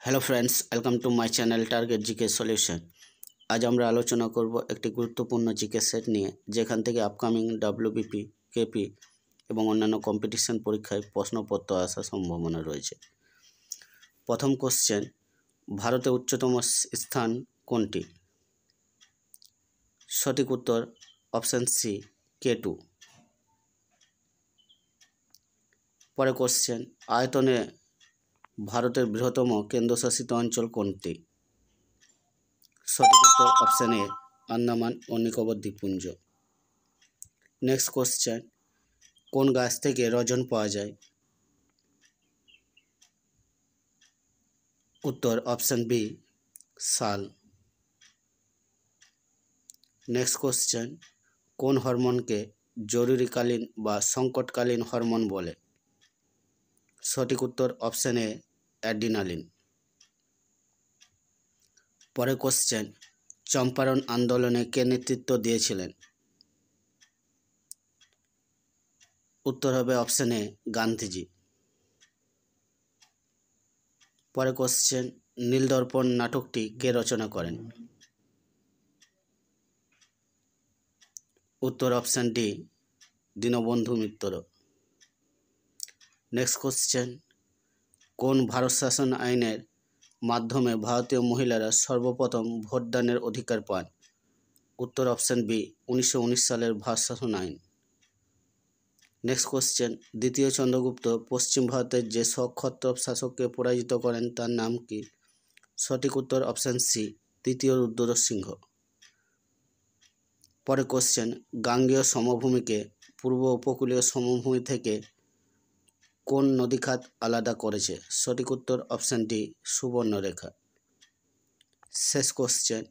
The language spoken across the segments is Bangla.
Hello friends, welcome to my channel target GK solution. আজ আমরা আলোচনা করব একটি গুরুত্বপূর্ণ জিকে সেট নিয়ে, যেখান থেকে আপকামিং ডাব্লিউবিপি, কেপি এবং অন্যান্য কম্পিটিশন পরীক্ষায় প্রশ্নপত্র আসার সম্ভাবনা রয়েছে। প্রথম কোশ্চেন, ভারতে উচ্চতম স্থান কোনটি? সঠিক উত্তর অপশান সি, K2। পরে কোশ্চেন, আয়তনে ভারতের বৃহত্তম কেন্দ্রশাসিত অঞ্চল কোনটি? সঠিক উত্তর অপশান এ, আন্দামান ও নিকোবর দ্বীপপুঞ্জ। নেক্সট কোশ্চেন, কোন গাছ থেকে রজন পাওয়া যায়? উত্তর অপশান বি, শাল। নেক্সট কোশ্চেন, কোন হরমোনকে জরুরিকালীন বা সংকটকালীন হরমোন বলে? সঠিক উত্তর অপশান এ, অ্যাড্রিনালিন। পরে কোশ্চেন, চম্পারণ আন্দোলনে কে নেতৃত্ব দিয়েছিলেন? উত্তর হবে অপশান এ, গান্ধীজি। পরে কোশ্চেন, নীলদর্পণ নাটকটি কে রচনা করেন? উত্তর option D, Dinabandhu Mitra. Next question, কোন ভারত শাসন আইনের মাধ্যমে ভারতীয় মহিলারা সর্বপ্রথম ভোটদানের অধিকার পান? উত্তর অপশান বি, 1919 সালের ভারত শাসন আইন। নেক্সট কোশ্চেন, দ্বিতীয় চন্দ্রগুপ্ত পশ্চিম ভারতের যে ক্ষত্রপ শাসককে পরাজিত করেন তার নাম কি? সঠিক উত্তর অপশান সি, তৃতীয় রুদ্র সিংহ। পরে কোশ্চেন, গাঙ্গেয় সমভূমিকে পূর্ব উপকূলীয় সমভূমি থেকে কোন নদীখাত আলাদা করেছে? সঠিক উত্তর অপশান ডি, সুবর্ণরেখা। শেষ কোশ্চেন,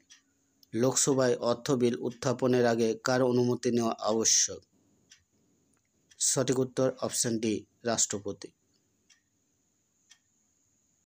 লোকসভায় অর্থ বিল উত্থাপনের আগে কার অনুমতি নেওয়া আবশ্যক? সঠিক উত্তর অপশান ডি, রাষ্ট্রপতি।